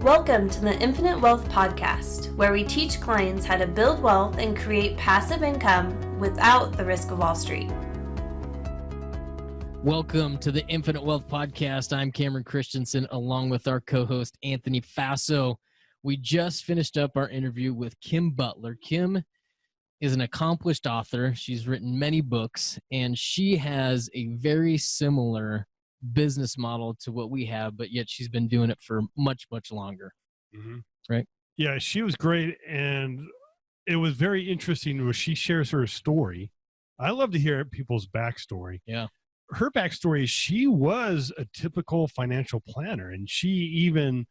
Welcome to the Infinite Wealth Podcast, where we teach clients how to build wealth and create passive income without the risk of Wall Street. Welcome to the Infinite Wealth Podcast. I'm Cameron Christensen, along with our co-host, Anthony Faso. We just finished up our interview with Kim Butler. Kim is an accomplished author. She's written many books, and she has a very similar business model to what we have, but yet she's been doing it for much, much longer. Mm-hmm. Right? Yeah, she was great, and it was very interesting where she shares her story. I love to hear people's backstory. Yeah. Her backstory is she was a typical financial planner, and she was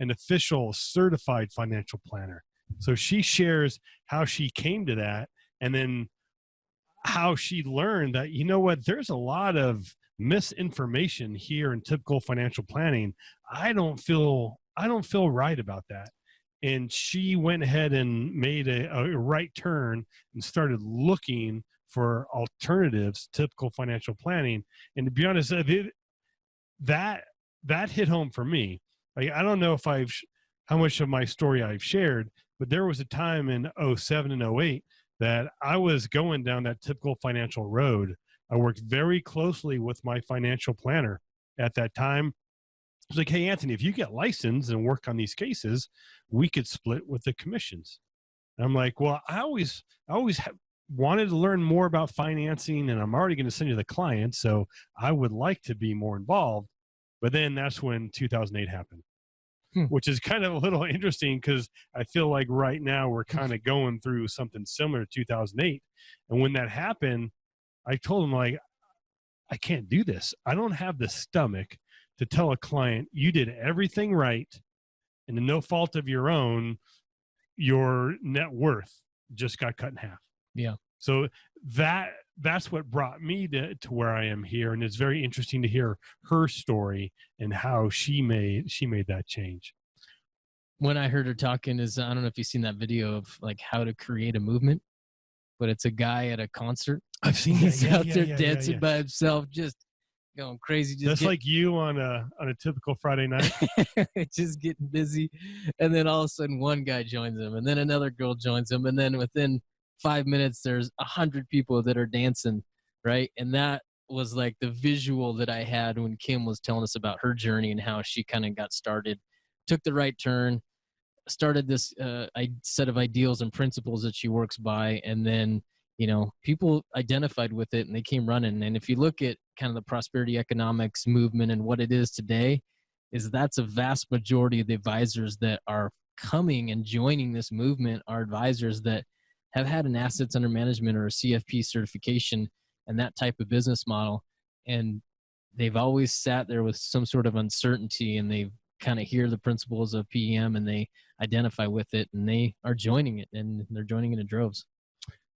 an official certified financial planner. So she shares how she came to that, and then how she learned that, you know what, there's a lot of misinformation here in typical financial planning. I don't feel right about that. And she went ahead and made a right turn and started looking for alternatives to typical financial planning. And to be honest, that hit home for me. Like, I don't know if how much of my story I've shared, but there was a time in 2007 and 2008 that I was going down that typical financial road. I worked very closely with my financial planner at that time. I was like, hey, Anthony, if you get licensed and work on these cases, we could split with the commissions. And I'm like, well, I always wanted to learn more about financing, and I'm already going to send you the client, so I would like to be more involved. But then that's when 2008 happened. Which is kind of a little interesting because I feel like right now we're kind of going through something similar to 2008. And when that happened, I told him, like, I can't do this. I don't have the stomach to tell a client, you did everything right, and to no fault of your own, your net worth just got cut in half. Yeah. So that's what brought me to where I am here. And it's very interesting to hear her story and how she made that change. When I heard her talking I don't know if you've seen that video of like how to create a movement, but it's a guy at a concert. I've seen He's out there dancing by himself, just going crazy. That's like you on a typical Friday night. Just getting busy. And then all of a sudden one guy joins him, and then another girl joins him. And then within 5 minutes, there's 100 people that are dancing, right? And that was like the visual that I had when Kim was telling us about her journey and how she kind of got started, took the right turn, started this set of ideals and principles that she works by. And then, people identified with it and they came running. And if you look at kind of the prosperity economics movement and what it is today, that's a vast majority of the advisors that are coming and joining this movement are advisors that have had an assets under management or a CFP certification and that type of business model. And they've always sat there with some sort of uncertainty, and they kind of hear the principles of PEM and they identify with it, and they are joining it, and they're joining it in droves.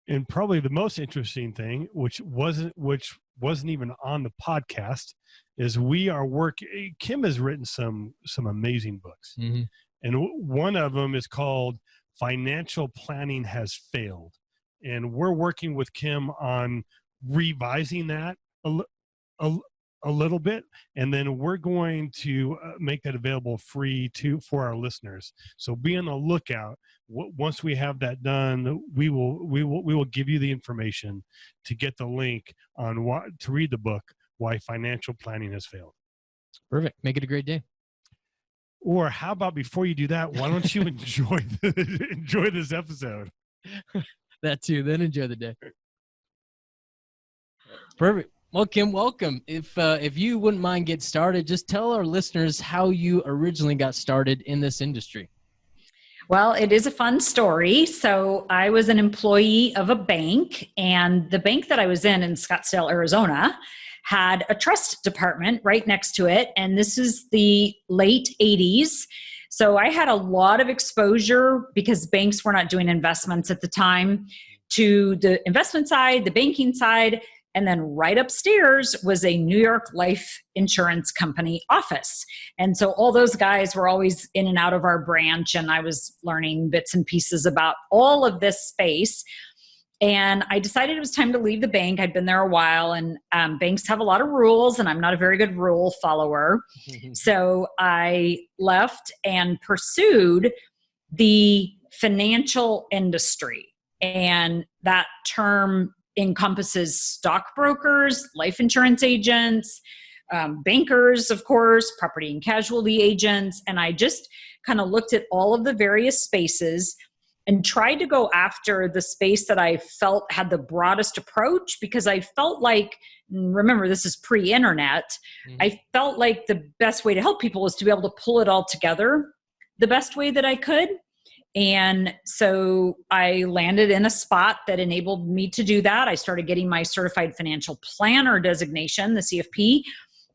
And probably the most interesting thing, which wasn't even on the podcast, is Kim has written some amazing books. Mm-hmm. And one of them is called Financial Planning Has Failed. And we're working with Kim on revising that a little bit. And then we're going to make that available free for our listeners. So be on the lookout. Once we have that done, we will give you the information to get the link on to read the book, Why Financial Planning Has Failed. Perfect. Make it a great day. Or how about before you do that, why don't you enjoy this episode? That too. Then enjoy the day. Perfect. Well, Kim, welcome. If you wouldn't mind get started, just tell our listeners how you originally got started in this industry. Well, it is a fun story. So I was an employee of a bank, and the bank that I was in Scottsdale, Arizona, had a trust department right next to it. And this is the late 80s. So I had a lot of exposure because banks were not doing investments at the time to the investment side, the banking side. And then right upstairs was a New York life insurance company office. And so all those guys were always in and out of our branch. And I was learning bits and pieces about all of this space. And I decided it was time to leave the bank. I'd been there a while, and banks have a lot of rules, and I'm not a very good rule follower. So I left and pursued the financial industry. And that term encompasses stockbrokers, life insurance agents, bankers, of course, property and casualty agents. And I just kind of looked at all of the various spaces and tried to go after the space that I felt had the broadest approach, because I felt like, remember, this is pre-internet, I felt like the best way to help people was to be able to pull it all together the best way that I could. And so I landed in a spot that enabled me to do that. I started getting my certified financial planner designation, the CFP,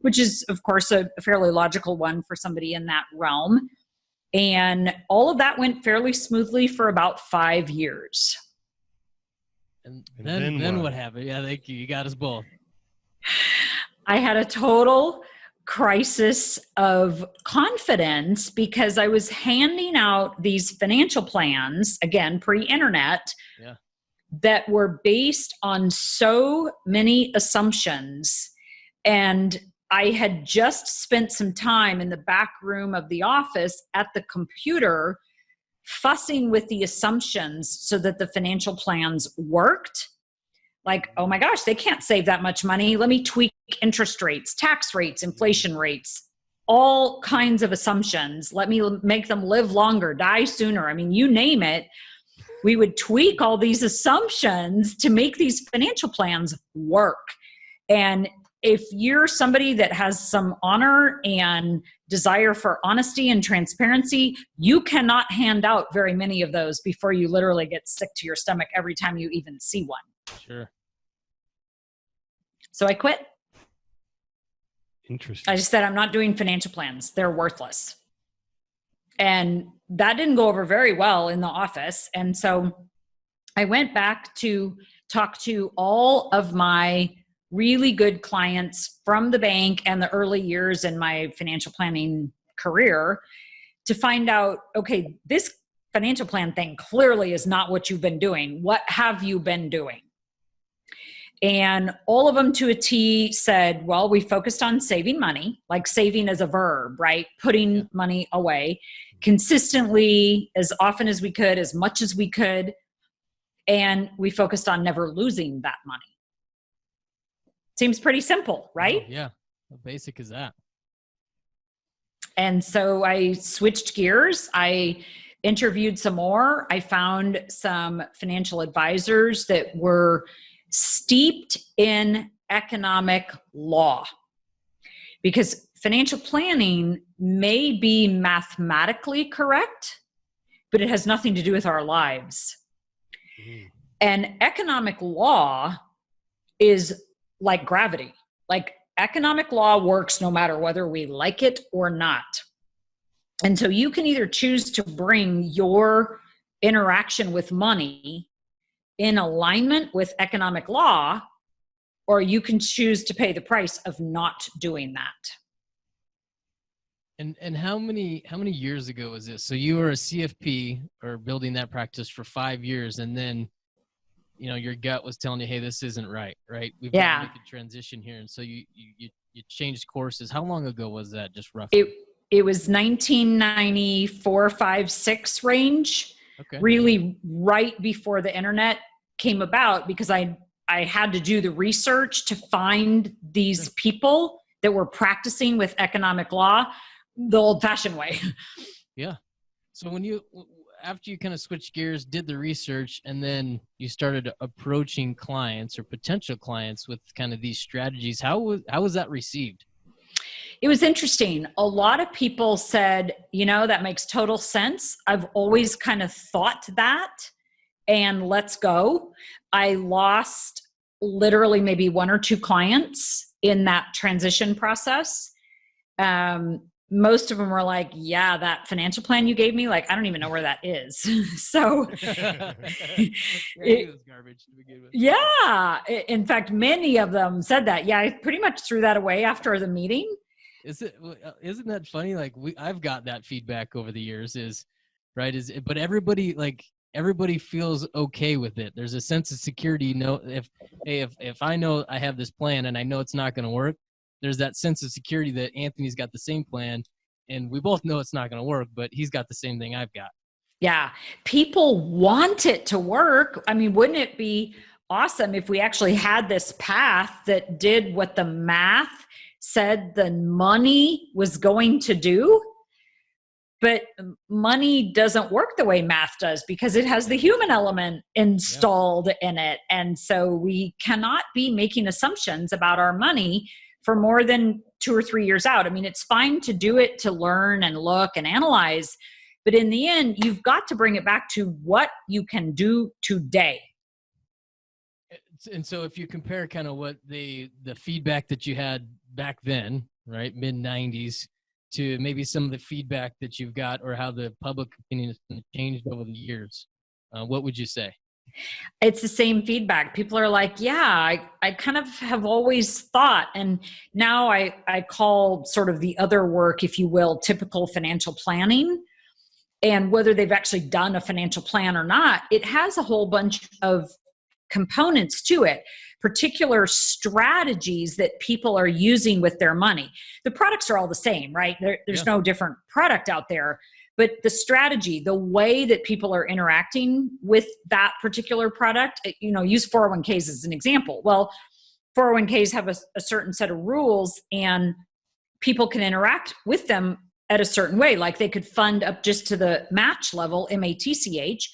which is, of course, a fairly logical one for somebody in that realm. And all of that went fairly smoothly for about 5 years. And then what happened? Yeah, thank you. You got us both. I had a total crisis of confidence because I was handing out these financial plans, again, pre-internet, that were based on so many assumptions. And I had just spent some time in the back room of the office at the computer fussing with the assumptions so that the financial plans worked. Like, oh my gosh, they can't save that much money. Let me tweak interest rates, tax rates, inflation rates, all kinds of assumptions. Let me make them live longer, die sooner. I mean, you name it. We would tweak all these assumptions to make these financial plans work. And if you're somebody that has some honor and desire for honesty and transparency, you cannot hand out very many of those before you literally get sick to your stomach every time you even see one. Sure. So I quit. Interesting. I just said, I'm not doing financial plans. They're worthless. And that didn't go over very well in the office. And so I went back to talk to all of my really good clients from the bank and the early years in my financial planning career to find out, okay, this financial plan thing clearly is not what you've been doing. What have you been doing? And all of them to a T said, well, we focused on saving money, like saving as a verb, right? Putting money away consistently, as often as we could, as much as we could. And we focused on never losing that money. Seems pretty simple, right? Oh, yeah. How basic is that? And so I switched gears. I interviewed some more. I found some financial advisors that were steeped in economic law, because financial planning may be mathematically correct, but it has nothing to do with our lives. And economic law is like gravity. Like, economic law works no matter whether we like it or not. And so you can either choose to bring your interaction with money in alignment with economic law, or you can choose to pay the price of not doing that. And how many years ago was this? So you were a CFP or building that practice for 5 years, and then your gut was telling you, hey, this isn't right? We've got to make a transition here. And so you changed courses. How long ago was that, just roughly? It was 1994, 5, 6 range. Okay. Really right before the internet came about, because I had to do the research to find these people that were practicing with economic law the old-fashioned way. Yeah. So after you kind of switched gears, did the research, and then you started approaching clients or potential clients with kind of these strategies, how was that received? It was interesting. A lot of people said, that makes total sense. I've always kind of thought that, and let's go. I lost literally maybe 1 or 2 clients in that transition process. Most of them were like, yeah, that financial plan you gave me, like, I don't even know where that is. So it was garbage to begin with. Yeah. In fact, many of them said that. Yeah, I pretty much threw that away after the meeting. Isn't that funny? Like, I've got that feedback over the years but everybody, like, everybody feels okay with it. There's a sense of security. You know, if I know I have this plan and I know it's not going to work, there's that sense of security that Anthony's got the same plan, and we both know it's not going to work, but he's got the same thing I've got. Yeah. People want it to work. I mean, wouldn't it be awesome if we actually had this path that did what the math said the money was going to do? But money doesn't work the way math does because it has the human element installed in it. And so we cannot be making assumptions about our money for more than 2 or 3 years out. I mean, it's fine to do it to learn and look and analyze, but in the end, you've got to bring it back to what you can do today. And so if you compare kind of what the feedback that you had back then, right, mid 90s, to maybe some of the feedback that you've got or how the public opinion has changed over the years, what would you say? It's the same feedback. People are like, yeah, I kind of have always thought, and now I call sort of the other work, if you will, typical financial planning. And whether they've actually done a financial plan or not, it has a whole bunch of components to it, particular strategies that people are using with their money. The products are all the same, right? There's no different product out there, but the strategy, the way that people are interacting with that particular product, use 401ks as an example. Well, 401ks have a certain set of rules, and people can interact with them at a certain way. Like they could fund up just to the match level, MATCH,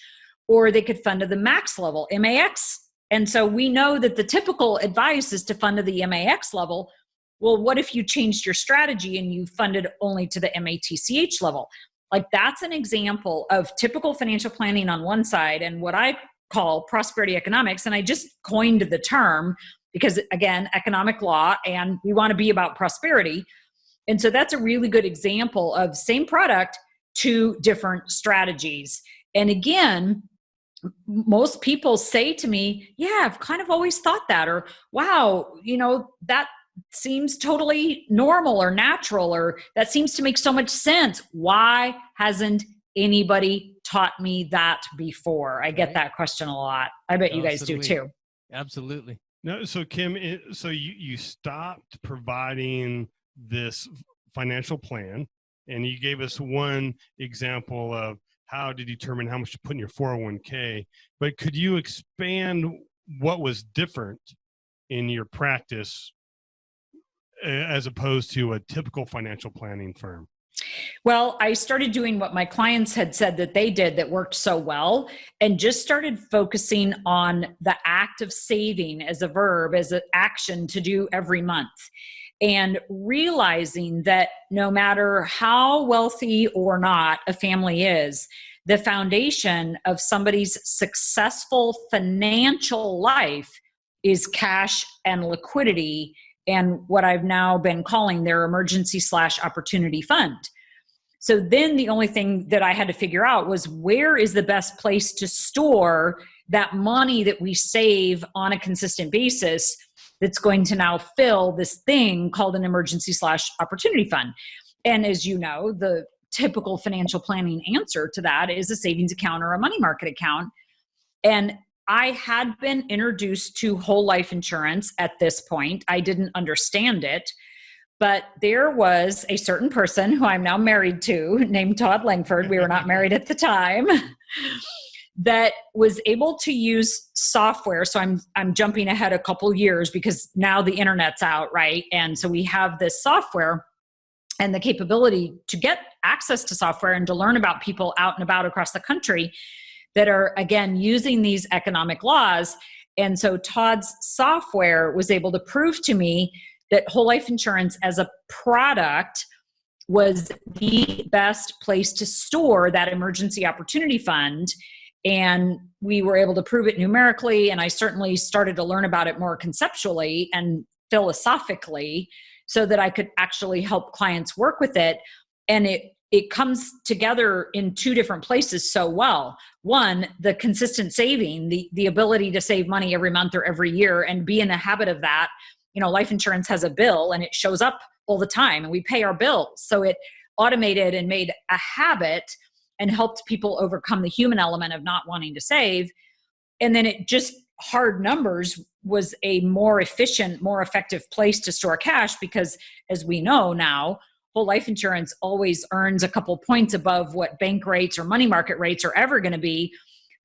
or they could fund to the max level, MAX. And so we know that the typical advice is to fund to the MAX level. Well, what if you changed your strategy and you funded only to the MATCH level? Like that's an example of typical financial planning on one side and what I call prosperity economics. And I just coined the term because, again, economic law, and we want to be about prosperity. And so that's a really good example of same product, 2 different strategies. And again, most people say to me, yeah, I've kind of always thought that, or wow, that seems totally normal or natural, or that seems to make so much sense. Why hasn't anybody taught me that before? I get that question a lot. I bet you guys do too. Absolutely. No, so Kim, so you stopped providing this financial plan, and you gave us one example of how to determine how much to put in your 401k, but could you expand what was different in your practice as opposed to a typical financial planning firm? Well, I started doing what my clients had said that they did that worked so well, and just started focusing on the act of saving as a verb, as an action to do every month. And realizing that no matter how wealthy or not a family is, the foundation of somebody's successful financial life is cash and liquidity, and what I've now been calling their emergency/opportunity fund. So then the only thing that I had to figure out was, where is the best place to store that money that we save on a consistent basis that's going to now fill this thing called an emergency/opportunity fund. And as you know, the typical financial planning answer to that is a savings account or a money market account. And I had been introduced to whole life insurance at this point. I didn't understand it, but there was a certain person who I'm now married to named Todd Langford. We were not married at the time. That was able to use software. So I'm jumping ahead a couple years because now the internet's out, right? And so we have this software and the capability to get access to software and to learn about people out and about across the country that are, again, using these economic laws. And so Todd's software was able to prove to me that whole life insurance as a product was the best place to store that emergency opportunity fund. And we were able to prove it numerically. And I certainly started to learn about it more conceptually and philosophically so that I could actually help clients work with it. And it comes together in 2 different places so well. One, the consistent saving, the ability to save money every month or every year and be in the habit of that. Life insurance has a bill and it shows up all the time and we pay our bills. So it automated and made a habit and helped people overcome the human element of not wanting to save. And then it just, hard numbers, was a more efficient, more effective place to store cash, because as we know now, whole life insurance always earns a couple points above what bank rates or money market rates are ever going to be.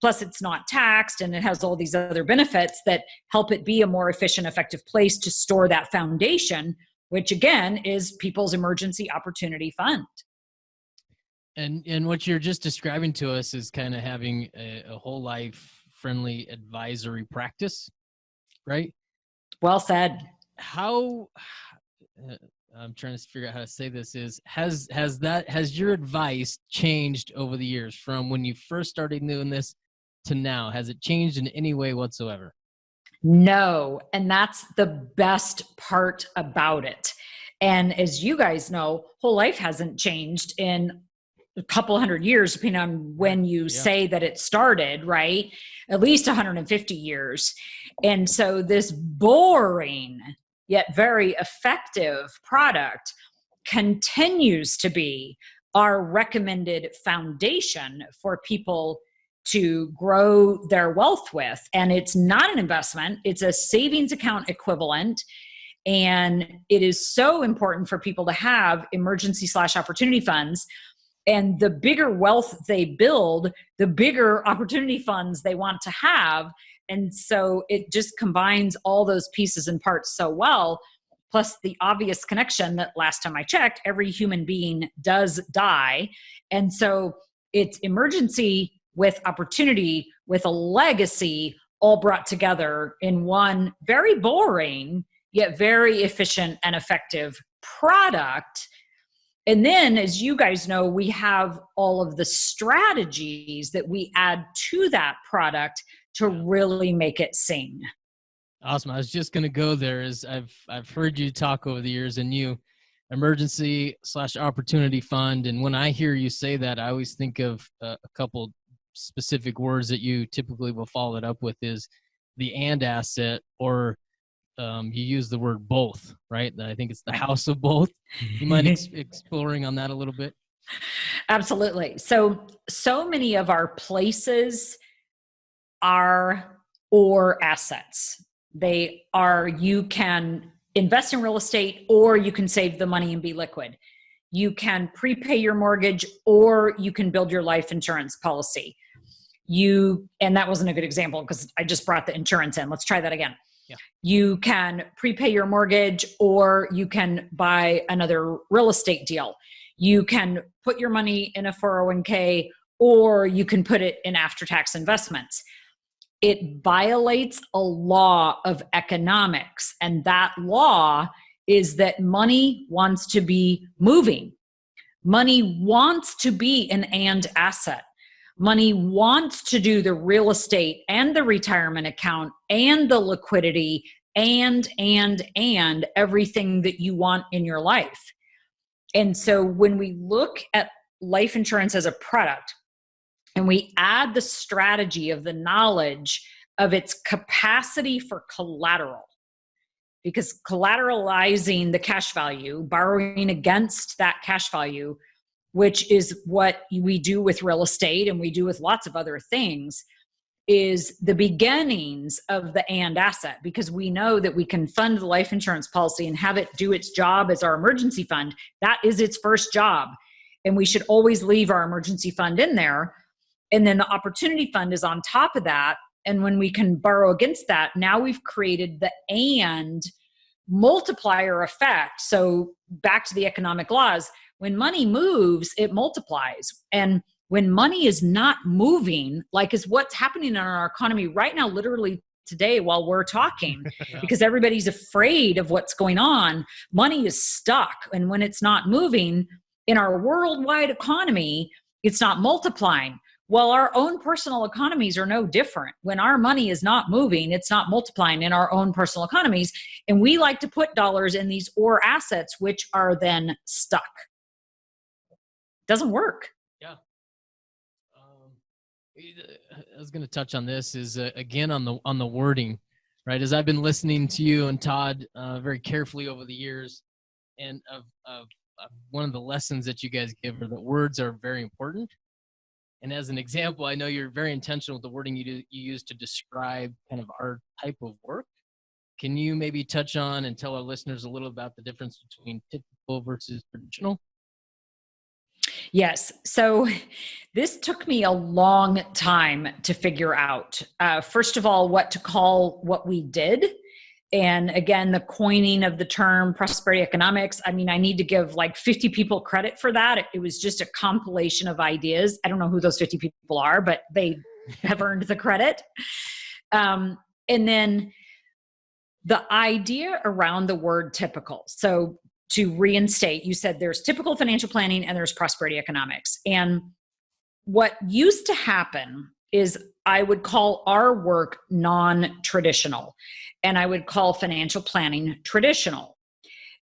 Plus it's not taxed, and it has all these other benefits that help it be a more efficient, effective place to store that foundation, which again is people's emergency opportunity fund. And what you're just describing to us is kind of having a whole life friendly advisory practice, right? Well said. How I'm trying to figure out how to say this is, has your advice changed over the years from when you first started doing this to now? Has it changed in any way whatsoever? No, and that's the best part about it. And as you guys know, whole life hasn't changed in a couple hundred years, depending on when you say that it started, right? At least 150 years. And so this boring yet very effective product continues to be our recommended foundation for people to grow their wealth with. And it's not an investment, it's a savings account equivalent. And it is so important for people to have emergency/opportunity funds. And the bigger wealth they build, the bigger opportunity funds they want to have. And so it just combines all those pieces and parts so well. Plus the obvious connection that last time I checked, every human being does die. And so it's emergency with opportunity, with a legacy, all brought together in one very boring, yet very efficient and effective product. And then, as you guys know, we have all of the strategies that we add to that product to really make it sing. Awesome. I was just going to go there. Is I've heard you talk over the years, and you emergency/opportunity fund. And when I hear you say that, I always think of a couple specific words that you typically will follow it up with, is the and asset, or you use the word both, right? I think it's the house of both. You mind exploring on that a little bit? Absolutely. So many of our places are or assets. They are, you can invest in real estate, or you can save the money and be liquid. You can prepay your mortgage, or you can build your life insurance policy. And that wasn't a good example because I just brought the insurance in. Let's try that again. Yeah. You can prepay your mortgage, or you can buy another real estate deal. You can put your money in a 401k, or you can put it in after-tax investments. It violates a law of economics. And that law is that money wants to be moving. Money wants to be an and asset. Money wants to do the real estate and the retirement account and the liquidity and everything that you want in your life. And so when we look at life insurance as a product, and we add the strategy of the knowledge of its capacity for collateral, because collateralizing the cash value, borrowing against that cash value, which is what we do with real estate and we do with lots of other things, is the beginnings of the and asset, because we know that we can fund the life insurance policy and have it do its job as our emergency fund. That is its first job. And we should always leave our emergency fund in there. And then the opportunity fund is on top of that. And when we can borrow against that, now we've created the and multiplier effect. So back to the economic laws, when money moves, it multiplies. And when money is not moving, like is what's happening in our economy right now, literally today while we're talking, because everybody's afraid of what's going on, money is stuck. And when it's not moving in our worldwide economy, it's not multiplying. Well, our own personal economies are no different. When our money is not moving, it's not multiplying in our own personal economies. And we like to put dollars in these or assets, which are then stuck. Doesn't work. Yeah. I was going to touch on this is again on the wording, right? As I've been listening to you and Todd very carefully over the years, and of one of the lessons that you guys give are that words are very important. And as an example, I know you're very intentional with the wording you use to describe kind of our type of work. Can you maybe touch on and tell our listeners a little about the difference between typical versus traditional? Yes. So this took me a long time to figure out. First of all, what to call what we did. And again, the coining of the term prosperity economics. I mean, I need to give like 50 people credit for that. It was just a compilation of ideas. I don't know who those 50 people are, but they have earned the credit. And then the idea around the word typical. So to reinstate, you said there's typical financial planning and there's prosperity economics. And what used to happen is I would call our work non-traditional and I would call financial planning traditional.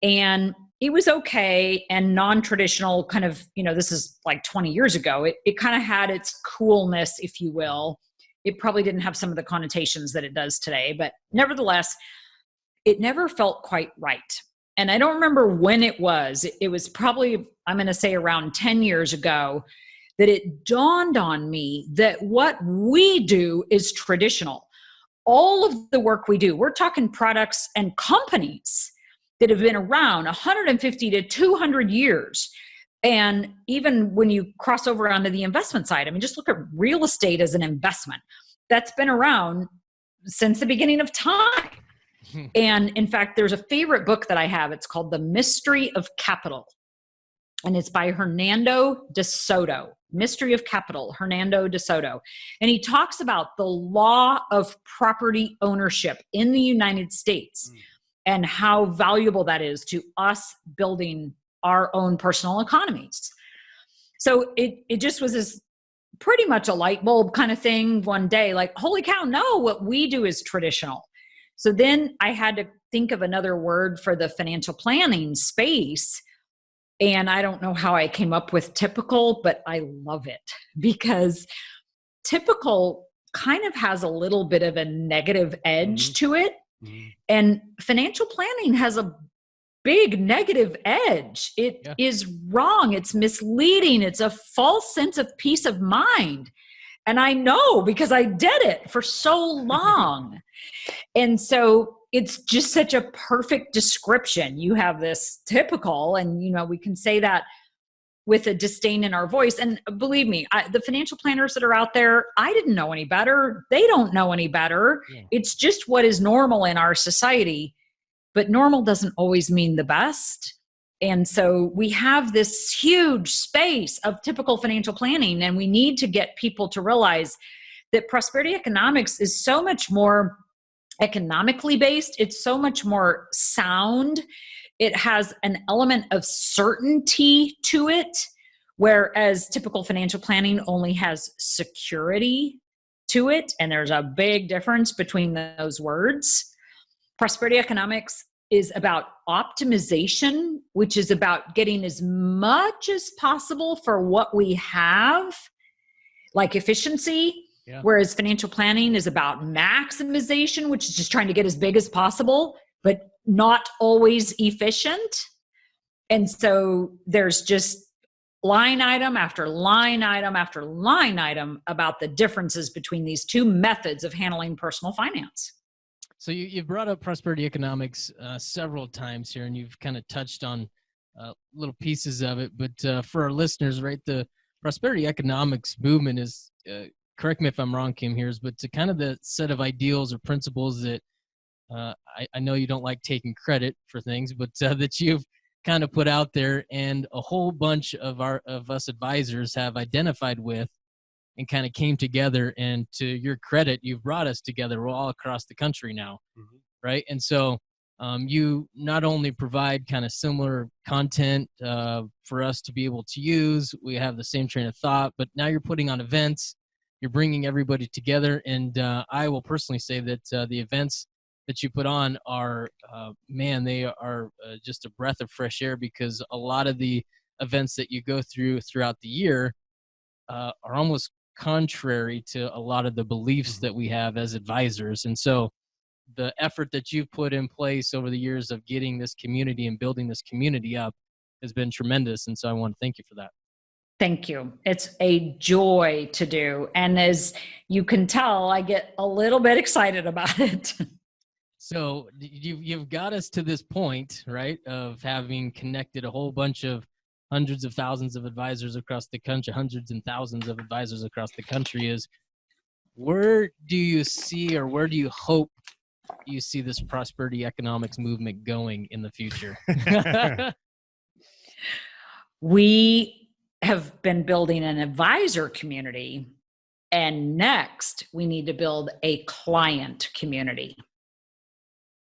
And it was okay. And non-traditional kind of, this is like 20 years ago, it kind of had its coolness, if you will. It probably didn't have some of the connotations that it does today, but nevertheless, it never felt quite right. And I don't remember when it was. It was probably, I'm going to say around 10 years ago, that it dawned on me that what we do is traditional. All of the work we do, we're talking products and companies that have been around 150 to 200 years. And even when you cross over onto the investment side, I mean, just look at real estate as an investment. That's been around since the beginning of time. And in fact, there's a favorite book that I have. It's called The Mystery of Capital. And it's by Hernando de Soto. Mystery of Capital, Hernando de Soto. And he talks about the law of property ownership in the United States and how valuable that is to us building our own personal economies. So it just was this pretty much a light bulb kind of thing one day, like, holy cow, no, what we do is traditional. So then I had to think of another word for the financial planning space. And I don't know how I came up with typical, but I love it because typical kind of has a little bit of a negative edge to it. And financial planning has a big negative edge. It is wrong. It's misleading. It's a false sense of peace of mind. And I know because I did it for so long. And so it's just such a perfect description. You have this typical, and we can say that with a disdain in our voice. And believe me, the financial planners that are out there, I didn't know any better. They don't know any better. Yeah. It's just what is normal in our society. But normal doesn't always mean the best. And so we have this huge space of typical financial planning, and we need to get people to realize that prosperity economics is so much more economically based. It's so much more sound. It has an element of certainty to it, whereas typical financial planning only has security to it. And there's a big difference between those words. Prosperity economics is about optimization, which is about getting as much as possible for what we have, like efficiency. Yeah. Whereas financial planning is about maximization, which is just trying to get as big as possible, but not always efficient. And so there's just line item after line item after line item about the differences between these two methods of handling personal finance. So you've brought up prosperity economics several times here, and you've kind of touched on little pieces of it. But for our listeners, right, the prosperity economics movement is, correct me if I'm wrong, Kim, here, but to kind of the set of ideals or principles that I know you don't like taking credit for things, but that you've kind of put out there, and a whole bunch of us advisors have identified with and kind of came together. And to your credit, you've brought us together. We're all across the country now, right? And so you not only provide kind of similar content for us to be able to use, we have the same train of thought, but now you're putting on events, you're bringing everybody together. And I will personally say that the events that you put on are, they are just a breath of fresh air, because a lot of the events that you go throughout the year are almost contrary to a lot of the beliefs that we have as advisors. And so the effort that you've put in place over the years of getting this community and building this community up has been tremendous. And so I want to thank you for that. Thank you. It's a joy to do. And as you can tell, I get a little bit excited about it. So you've got us to this point, right, of having connected a whole bunch of hundreds of thousands of advisors across the country, hundreds and thousands of advisors across the country. Is where do you see, or where do you hope you see this prosperity economics movement going in the future? We have been building an advisor community, and next we need to build a client community.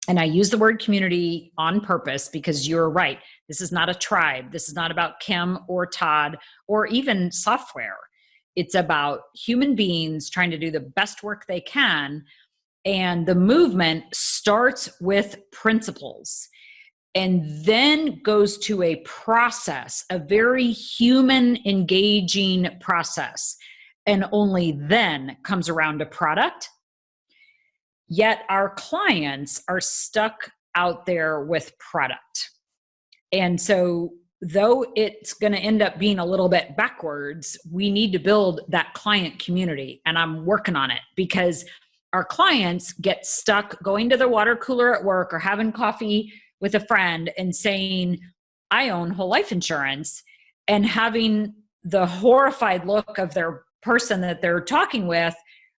And I use the word community on purpose because you're right. This is not a tribe. This is not about Kim or Todd or even software. It's about human beings trying to do the best work they can. And the movement starts with principles and then goes to a process, a very human engaging process. And only then comes around a product. Yet our clients are stuck out there with product. And so though it's going to end up being a little bit backwards, we need to build that client community. And I'm working on it because our clients get stuck going to the water cooler at work or having coffee with a friend and saying, I own whole life insurance, and having the horrified look of their person that they're talking with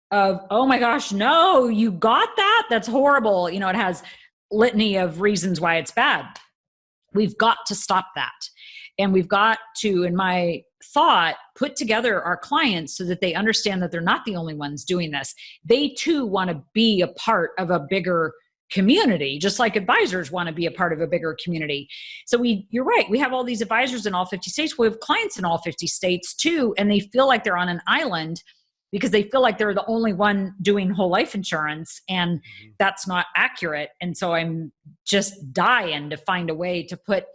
of, oh my gosh, no, you got that? That's horrible. You know, it has litany of reasons why it's bad. We've got to stop that. And we've got to, in my thought, put together our clients so that they understand that they're not the only ones doing this. They too want to be a part of a bigger community, just like advisors want to be a part of a bigger community. So you're right. We have all these advisors in all 50 states. We have clients in all 50 states too. And they feel like they're on an island because they feel like they're the only one doing whole life insurance, and that's not accurate. And so I'm just dying to find a way to put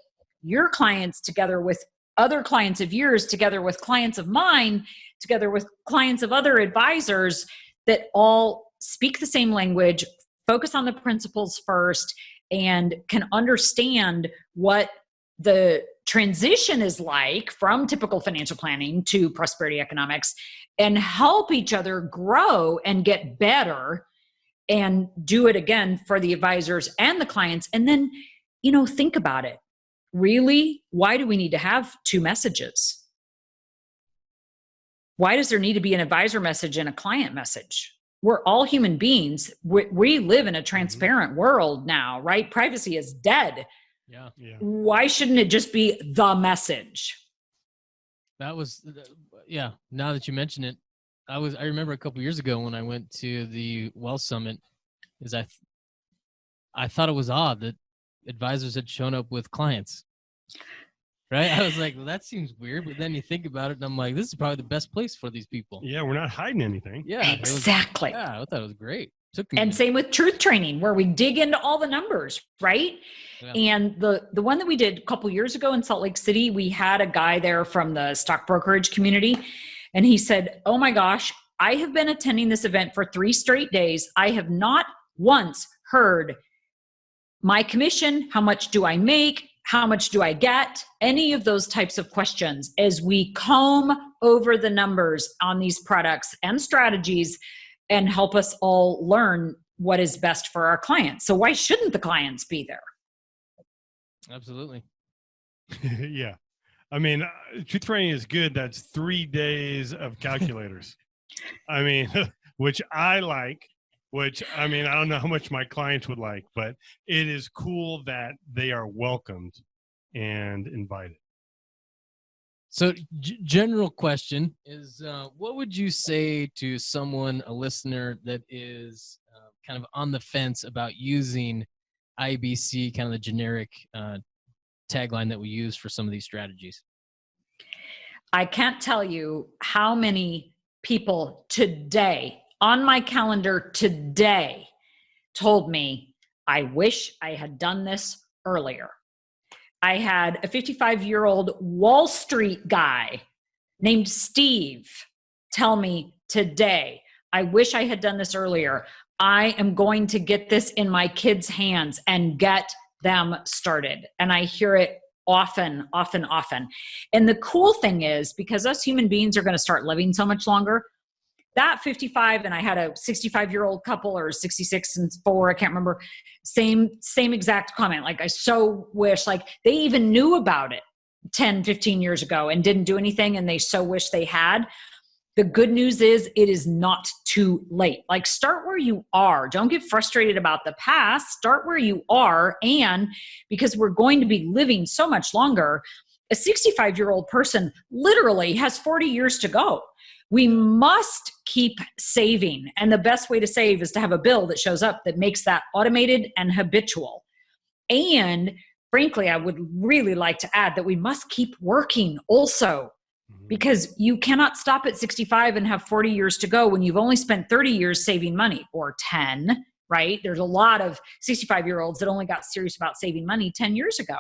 your clients together with other clients of yours, together with clients of mine, together with clients of other advisors that all speak the same language, focus on the principles first, and can understand what the transition is like from typical financial planning to prosperity economics, and help each other grow and get better and do it again for the advisors and the clients. And then, think about it. Really, why do we need to have two messages? Why does there need to be an advisor message and a client message? We're all human beings. We live in a transparent world now, right? Privacy is dead. Yeah. Why shouldn't it just be the message? That was, now that you mention it, I remember a couple years ago when I went to the Wealth Summit, is I thought it was odd that advisors had shown up with clients, right? I was like, well, that seems weird. But then you think about it and I'm like, this is probably the best place for these people. Yeah, we're not hiding anything. Yeah. Exactly. I thought it was great. And same with truth training, where we dig into all the numbers, right? Yeah. And the one that we did a couple years ago in Salt Lake City, we had a guy there from the stock brokerage community. And he said, oh my gosh, I have been attending this event for 3 straight days. I have not once heard my commission, how much do I make, how much do I get, any of those types of questions as we comb over the numbers on these products and strategies and help us all learn what is best for our clients. So why shouldn't the clients be there? Absolutely. Yeah. I mean, truth training is good. That's 3 days of calculators. I mean, which I like, I don't know how much my clients would like, but it is cool that they are welcomed and invited. So general question is, what would you say to someone, a listener that is kind of on the fence about using IBC, kind of the generic tagline that we use for some of these strategies? I can't tell you how many people today, on my calendar today, told me, I wish I had done this earlier. I had a 55-year-old Wall Street guy named Steve tell me today, I wish I had done this earlier. I am going to get this in my kids' hands and get them started. And I hear it often, often, often. And the cool thing is, because us human beings are going to start living so much longer, that 55, and I had a 65-year-old couple, or 66 and 4, I can't remember, same exact comment. Like, I so wish, like, they even knew about it 10, 15 years ago and didn't do anything, and they so wish they had. The good news is it is not too late. Like, start where you are. Don't get frustrated about the past. Start where you are. And because we're going to be living so much longer, a 65-year-old person literally has 40 years to go. We must keep saving. And the best way to save is to have a bill that shows up that makes that automated and habitual. And frankly, I would really like to add that we must keep working also, because you cannot stop at 65 and have 40 years to go when you've only spent 30 years saving money, or 10, right? There's a lot of 65-year-olds that only got serious about saving money 10 years ago.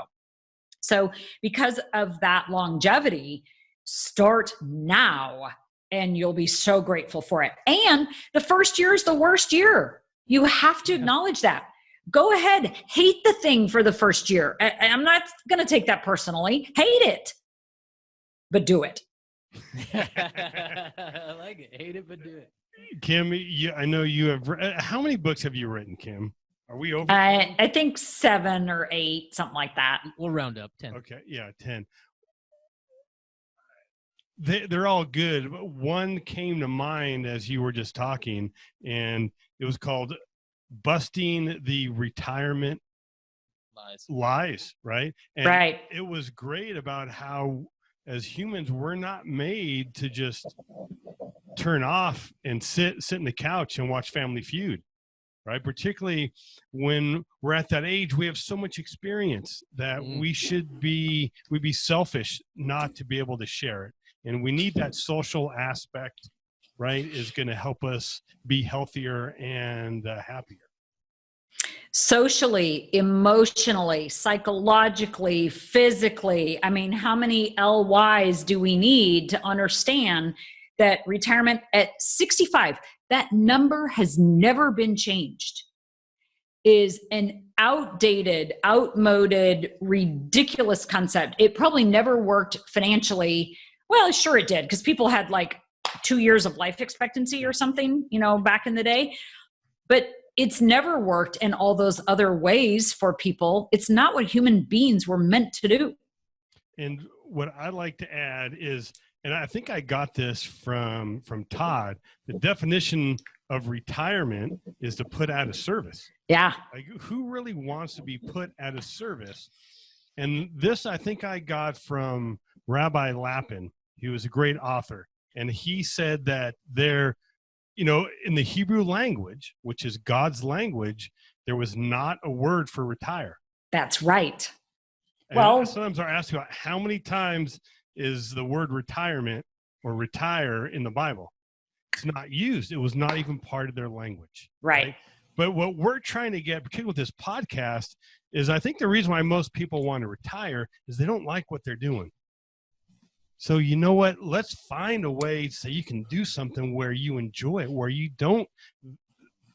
So because of that longevity, start now. And you'll be so grateful for it. And the first year is the worst year. You have to acknowledge that. Go ahead, hate the thing for the first year. I'm not going to take that personally. Hate it, but do it. I like it. Hate it, but do it. Kim, I know you have. How many books have you written, Kim? Are we over? I think 7 or 8, something like that. We'll round up 10. Okay, yeah, 10. They're all good, but one came to mind as you were just talking, and it was called Busting the Retirement Lies, right? And right. It was great about how, as humans, we're not made to just turn off and sit in the couch and watch Family Feud, right? Particularly when we're at that age, we have so much experience that we'd be selfish not to be able to share it. And we need that social aspect, right, is going to help us be healthier and happier. Socially, emotionally, psychologically, physically. I mean, how many LYs do we need to understand that retirement at 65, that number has never been changed, is an outdated, outmoded, ridiculous concept. It probably never worked financially. Well, sure it did, because people had like 2 years of life expectancy or something, back in the day. But it's never worked in all those other ways for people. It's not what human beings were meant to do. And what I'd like to add is, and I think I got this from Todd, the definition of retirement is to put out of service. Yeah. Like, who really wants to be put out of service? And this, I think I got from Rabbi Lapin. He was a great author. And he said that there, in the Hebrew language, which is God's language, there was not a word for retire. That's right. And well, sometimes I ask about how many times is the word retirement or retire in the Bible? It's not used. It was not even part of their language. Right. But what we're trying to get, particularly with this podcast, is I think the reason why most people want to retire is they don't like what they're doing. So you know what? Let's find a way so you can do something where you enjoy it, where you don't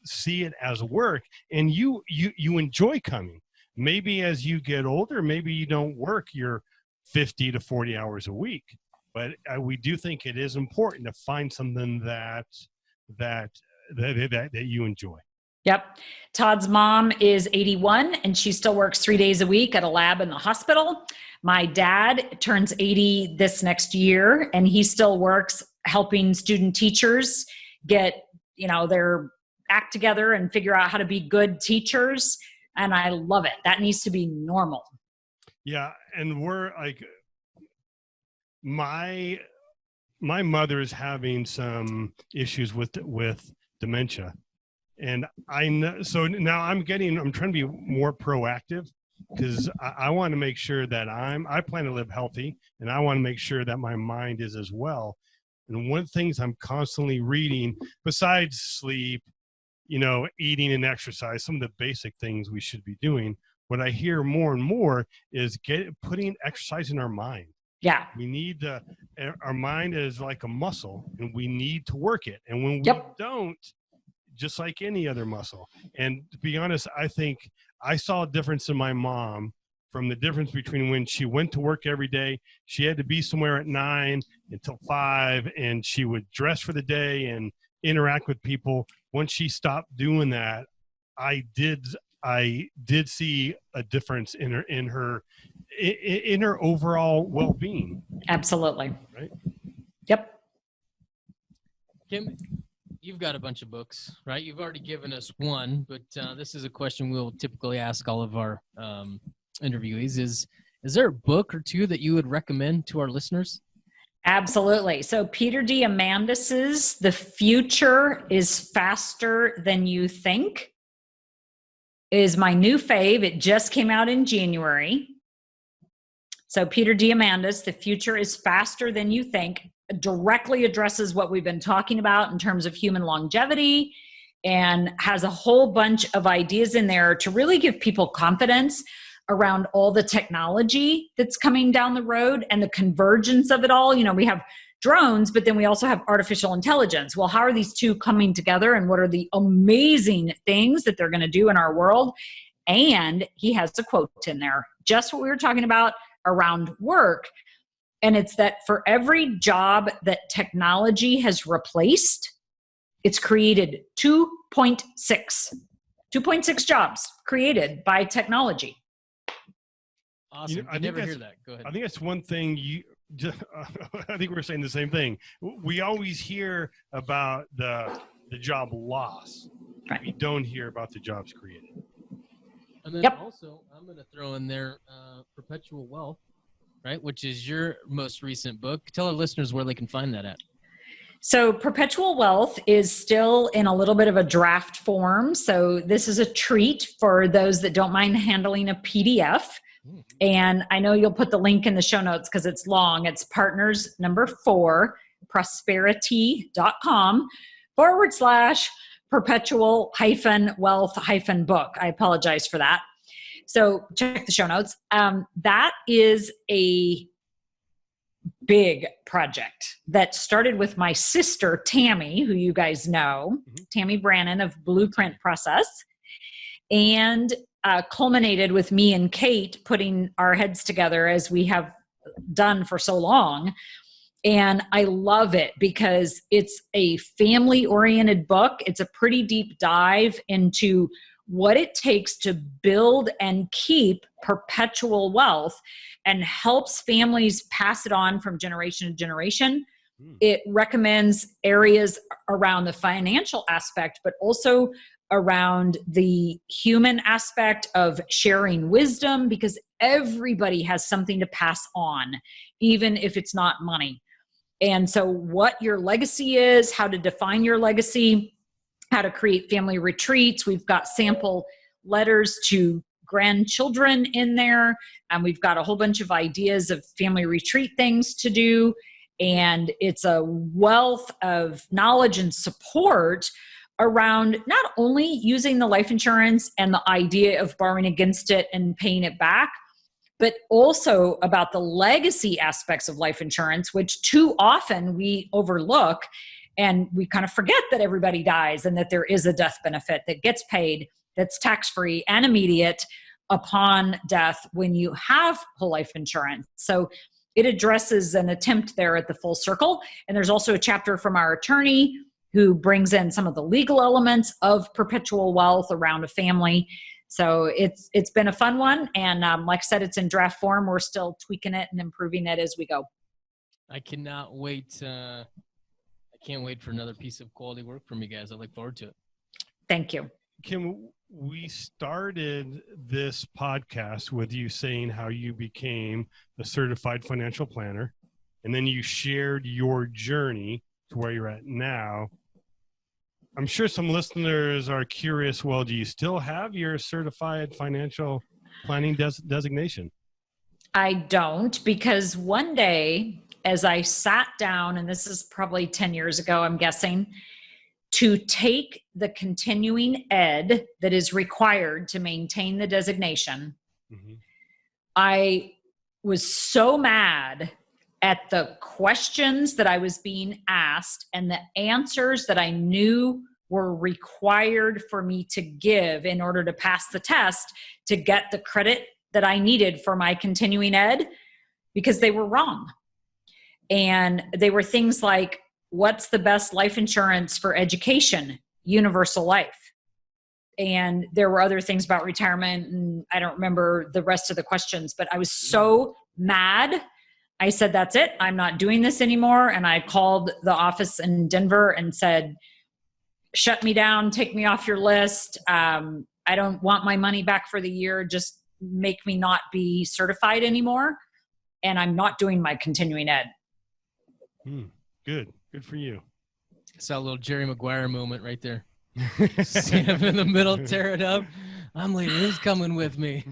see it as work, and you enjoy coming. Maybe as you get older, maybe you don't work your 50 to 40 hours a week, but we do think it is important to find something that you enjoy. Yep. Todd's mom is 81 and she still works 3 days a week at a lab in the hospital. My dad turns 80 this next year and he still works helping student teachers get, their act together and figure out how to be good teachers. And I love it. That needs to be normal. Yeah. And we're like, my mother is having some issues with dementia. And I know, so now I'm trying to be more proactive because I want to make sure that I plan to live healthy and I want to make sure that my mind is as well. And one of the things I'm constantly reading, besides sleep, eating and exercise, some of the basic things we should be doing, what I hear more and more is putting exercise in our mind. Yeah. We need our mind is like a muscle and we need to work it. And when we don't, just like any other muscle. And to be honest, I think I saw a difference in my mom from the difference between when she went to work every day, she had to be somewhere at 9 until 5, and she would dress for the day and interact with people. Once she stopped doing that, I did see a difference in her overall well-being. Absolutely. Right. Yep. Kim, you've got a bunch of books, right? You've already given us one, but this is a question we'll typically ask all of our interviewees. Is there a book or two that you would recommend to our listeners? Absolutely. So Peter Diamandis's The Future is Faster Than You Think is my new fave. It just came out in January. So Peter Diamandis, The Future is Faster Than You Think, directly addresses what we've been talking about in terms of human longevity, and has a whole bunch of ideas in there to really give people confidence around all the technology that's coming down the road and the convergence of it all. You know, we have drones, but then we also have artificial intelligence. Well, how are these two coming together, and what are the amazing things that they're going to do in our world? And he has a quote in there, just what we were talking about around work. And it's that for every job that technology has replaced, it's created 2.6 jobs created by technology. Awesome. You know, I never hear that. Go ahead. I think that's one thing I think we're saying the same thing. We always hear about the job loss. Right. We don't hear about the jobs created. And then Yep. also, I'm going to throw in there Perpetual Wealth, right, which is your most recent book. Tell our listeners where they can find that at. So Perpetual Wealth is still in a little bit of a draft form. So this is a treat for those that don't mind handling a PDF. And I know you'll put the link in the show notes because it's long. It's partners number 4, prosperity.com/perpetual-wealth-book. I apologize for that. So check the show notes. That is a big project that started with my sister, Tammy, who you guys know, Tammy Brannon of Blueprint Process, and culminated with me and Kate putting our heads together as we have done for so long. And I love it because it's a family-oriented book. It's a pretty deep dive into what it takes to build and keep perpetual wealth, and helps families pass it on from generation to generation. It recommends areas around the financial aspect, but also around the human aspect of sharing wisdom, because everybody has something to pass on, even if it's not money. And so what your legacy is, how to define your legacy, how to create family retreats. We've got sample letters to grandchildren in there, and we've got a whole bunch of ideas of family retreat things to do. And it's a wealth of knowledge and support around not only using the life insurance and the idea of borrowing against it and paying it back, but also about the legacy aspects of life insurance, which too often we overlook, and we kind of forget that everybody dies and that there is a death benefit that gets paid, that's tax-free and immediate upon death when you have whole life insurance. So it addresses an attempt there at the full circle. And there's also a chapter from our attorney who brings in some of the legal elements of perpetual wealth around a family. So it's been a fun one. And like I said, it's in draft form. We're still tweaking it and improving it as we go. I cannot wait. I can't wait for another piece of quality work from you guys. I look forward to it. Thank you. Kim, we started this podcast with you saying how you became a certified financial planner, and then you shared your journey to where you're at now. I'm sure some listeners are curious, well, do you still have your certified financial planning designation? I don't, because one day as I sat down, and this is probably 10 years ago, I'm guessing, to take the continuing ed that is required to maintain the designation, I was so mad at the questions that I was being asked and the answers that I knew were required for me to give in order to pass the test to get the credit that I needed for my continuing ed because they were wrong. And they were things like, what's the best life insurance for education? Universal life. And there were other things about retirement, and I don't remember the rest of the questions, but I was so mad. I said, that's it. I'm not doing this anymore. And I called the office in Denver and said, shut me down, take me off your list. I don't want my money back for the year. Just make me not be certified anymore. And I'm not doing my continuing ed. Good for you. Saw a little Jerry Maguire moment right there. Stand up in the middle, tear it up. I'm leaving. Who's coming with me?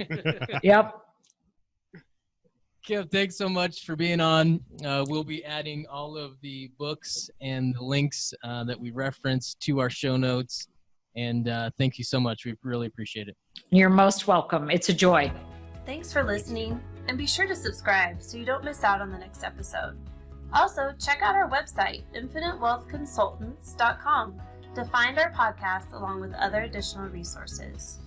Yep. Kim, thanks so much for being on. We'll be adding all of the books and the links that we referenced to our show notes. And thank you so much. We really appreciate it. You're most welcome. It's a joy. Thanks for listening, and be sure to subscribe so you don't miss out on the next episode. Also, check out our website, infinitewealthconsultants.com, to find our podcast along with other additional resources.